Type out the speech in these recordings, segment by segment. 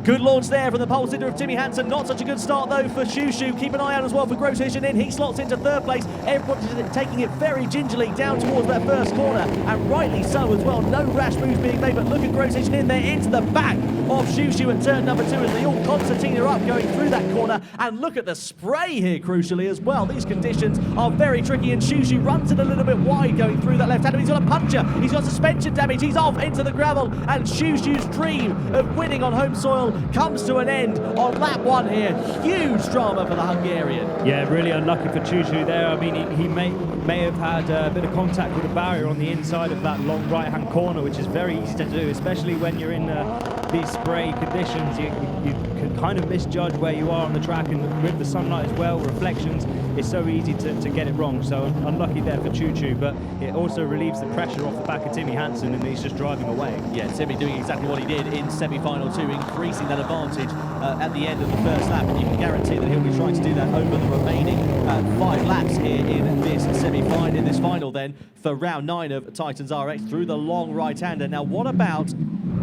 Good launch there from the pole sitter of Timmy Hansen. Not such a good start though for Shushu. Keep an eye out as well for Grosjean in. He slots into third place. Everybody's taking it very gingerly down towards that first corner, and rightly so as well. No rash moves being made, but look at Grosjean in there into the back of Shushu at turn number 2 as they all concertina up going through that corner. And look at the spray here crucially as well. These conditions are very tricky, and Shushu runs it a little bit wide going through that left hand. He's got a puncture. He's got suspension damage. He's off into the gravel, and Shushu's dream of winning on home soil comes to an end on lap 1 here. Huge drama for the Hungarian. Yeah, really unlucky for Shushu there. I mean, he may have had a bit of contact with a barrier on the inside of that long right-hand corner, which is very easy to do, especially when you're in these spray conditions. You can kind of misjudge where you are on the track, and with the sunlight as well, reflections, it's so easy to get it wrong. So unlucky there for Choo-Choo, but it also relieves the pressure off the back of Timmy Hansen, and he's just driving away. Yeah, Timmy doing exactly what he did in semi-final 2, increasing that advantage at the end of the first lap, and you can guarantee that he'll be trying to do that over the remaining 5 laps here in this semi-final, in this final then, for round 9 of TitansRX through the long right-hander. Now, what about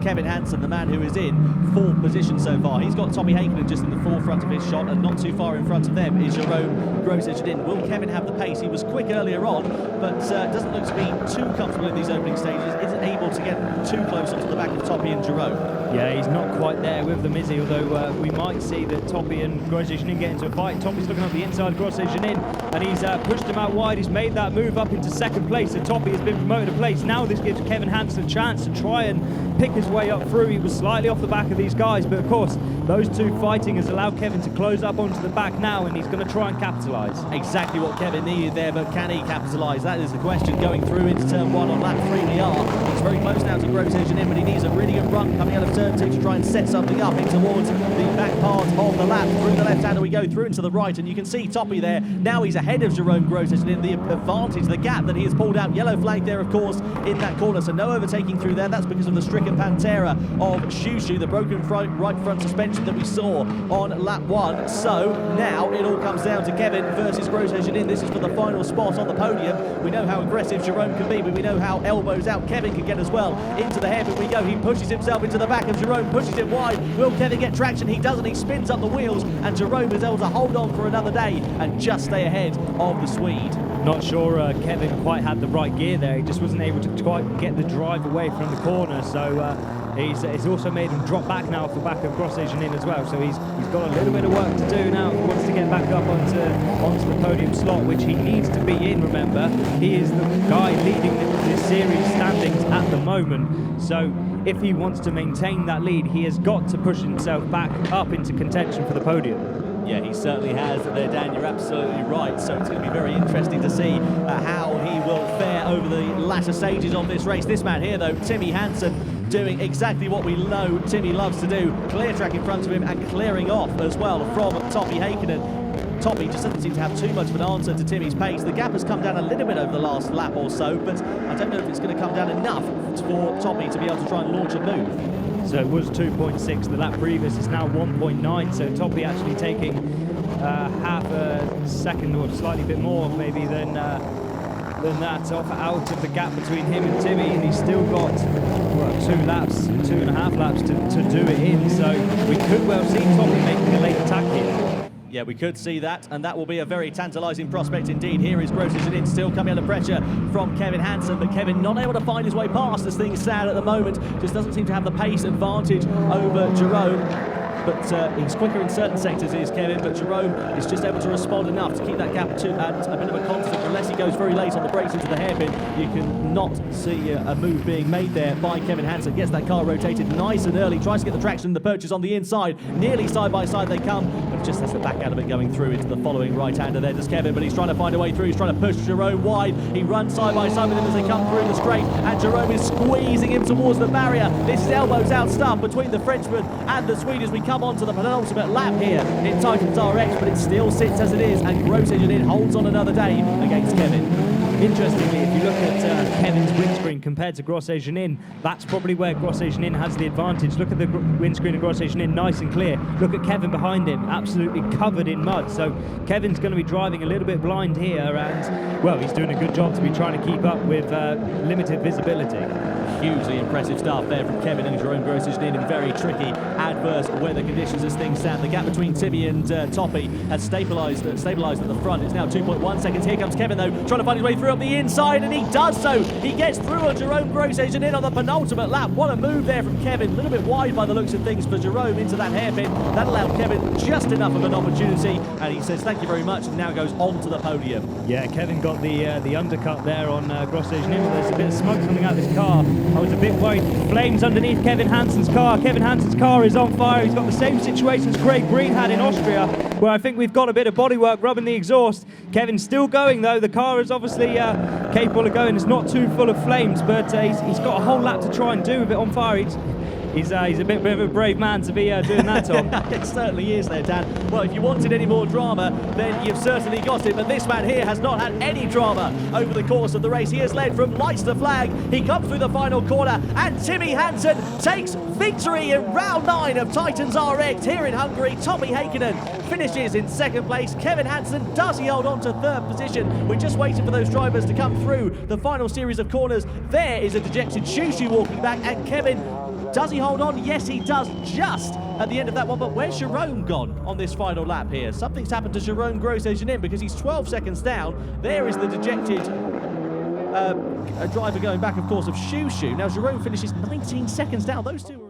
Kevin Hansen, the man who is in 4th position so far? He's got Tommy Hakenin just in the forefront of his shot, and not too far in front of them is Jerome Grosjean. Will Kevin have the pace? He was quick earlier on, but doesn't look to be too comfortable in these opening stages. Isn't able to get too close onto the back of Toppy and Jerome. Yeah, he's not quite there with them, is he? Although we might see that Toppy and Grosjean get into a fight. Toppy's looking up the inside of Grosjean, and he's pushed him out wide. He's made that move up into 2nd place, and Toppy has been promoted a place. Now this gives Kevin Hansen a chance to try and pick his way up through. He was slightly off the back of these guys, but of course those two fighting has allowed Kevin to close up onto the back now, and he's going to try and capitalise. Exactly what Kevin needed there, but can he capitalise? That is the question going through into turn 1 on lap 3 we are. He's very close now to Grosjean, but he needs a really good run coming out of turn 2 to try and set something up in towards the back part of the lap. Through the left hand, we go through into the right, and you can see Toppy there. Now he's ahead of Jerome Grosjean. The advantage, the gap that he has pulled out. Yellow flag there, of course, in that corner, so no overtaking through there. That's because of the stricken Pantera of Shushu, the broken right front suspension that we saw on lap 1. So now it all comes down to Kevin versus Grosjean. This is for the final spot on the podium. We know how aggressive Jerome can be, but we know how elbows out Kevin can get as well. Into the hairpin we go. He pushes himself into the back of Jerome, pushes it wide. Will Kevin get traction? He doesn't. He spins up the wheels, and Jerome is able to hold on for another day and just stay ahead of the Swede. Not sure Kevin quite had the right gear there. He just wasn't able to quite get the drive away from the corner. So he's also made him drop back now off the back of Grosjean as well. So he's got a little bit of work to do now. He wants to get back up onto the podium slot, which he needs to be in, remember. He is the guy leading the series standings at the moment. So if he wants to maintain that lead, he has got to push himself back up into contention for the podium. Yeah, he certainly has there, Dan. You're absolutely right. So it's going to be very interesting to see how he will fare over the latter stages of this race. This man here, though, Timmy Hansen, doing exactly what we know Timmy loves to do. Clear track in front of him and clearing off as well from Toppy Hakenin. Toppy just doesn't seem to have too much of an answer to Timmy's pace. The gap has come down a little bit over the last lap or so, but I don't know if it's going to come down enough for Toppy to be able to try and launch a move. So it was 2.6 the lap previous, it's now 1.9, so Toppy actually taking half a second or slightly bit more maybe than that out of the gap between him and Timmy, and he's still got 2.5 laps to do it in, so we could well see Toppy making a late attack here. Yeah, we could see that, and that will be a very tantalising prospect indeed. Here is Grosjean still coming under pressure from Kevin Hansen, but Kevin not able to find his way past as things stand at the moment. Just doesn't seem to have the pace advantage over Jerome. But he's quicker in certain sectors, is Kevin, but Jerome is just able to respond enough to keep that gap at a bit of a constant. Unless he goes very late on the brakes into the hairpin, you can not see a move being made there by Kevin Hansen. Gets that car rotated nice and early, tries to get the traction and the purchase on the inside. Nearly side by side they come, but just has the back out of it going through into the following right-hander. There does Kevin, but he's trying to find a way through. He's trying to push Jerome wide. He runs side by side with him as they come through the straight, and Jerome is squeezing him towards the barrier. This is elbows out stuff between the Frenchman and the Swede as we come on to the penultimate lap here in TitansRX, but it still sits as it is, and Grosjean holds on another day against Kevin. Interestingly, if you look at Kevin's windscreen compared to Grosjean, that's probably where Grosjean has the advantage. Look at the windscreen of Grosjean, nice and clear. Look at Kevin behind him, absolutely covered in mud. So Kevin's going to be driving a little bit blind here, and, well, he's doing a good job to be trying to keep up with limited visibility. Hugely impressive stuff there from Kevin and Jerome Grosjean in very tricky, adverse weather conditions as things stand. The gap between Timmy and Toppy has stabilised at the front. It's now 2.1 seconds. Here comes Kevin, though, trying to find his way through up the inside, and he does so. He gets through on Jerome Grosjean in on the penultimate lap. What a move there from Kevin. A little bit wide by the looks of things for Jerome into that hairpin. That allowed Kevin just enough of an opportunity, and he says thank you very much, and now goes on to the podium. Yeah, Kevin got the undercut there on Grosjean. There's a bit of smoke coming out of this car. I was a bit worried. Flames underneath Kevin Hansen's car. Kevin Hansen's car is on fire. He's got the same situation as Craig Breen had in Austria, where I think we've got a bit of bodywork rubbing the exhaust. Kevin's still going, though. The car is obviously capable of going. It's not too full of flames, but he's got a whole lap to try and do with it on fire. He's a bit of a brave man to be doing that, Tom. It certainly is there, Dan. Well, if you wanted any more drama, then you've certainly got it. But this man here has not had any drama over the course of the race. He has led from lights to flag. He comes through the final corner, and Timmy Hansen takes victory in round 9 of Titans RX here in Hungary. Tommy Heikkinen finishes in second place. Kevin Hansen, does he hold on to third position? We're just waiting for those drivers to come through the final series of corners. There is a dejected Shushu walking back, and Kevin, does he hold on? Yes, he does, just at the end of that one. But where's Jerome gone on this final lap here? Something's happened to Jerome Grosjean because he's 12 seconds down. There is the dejected driver going back, of course, of Shushu. Now Jerome finishes 19 seconds down. Those two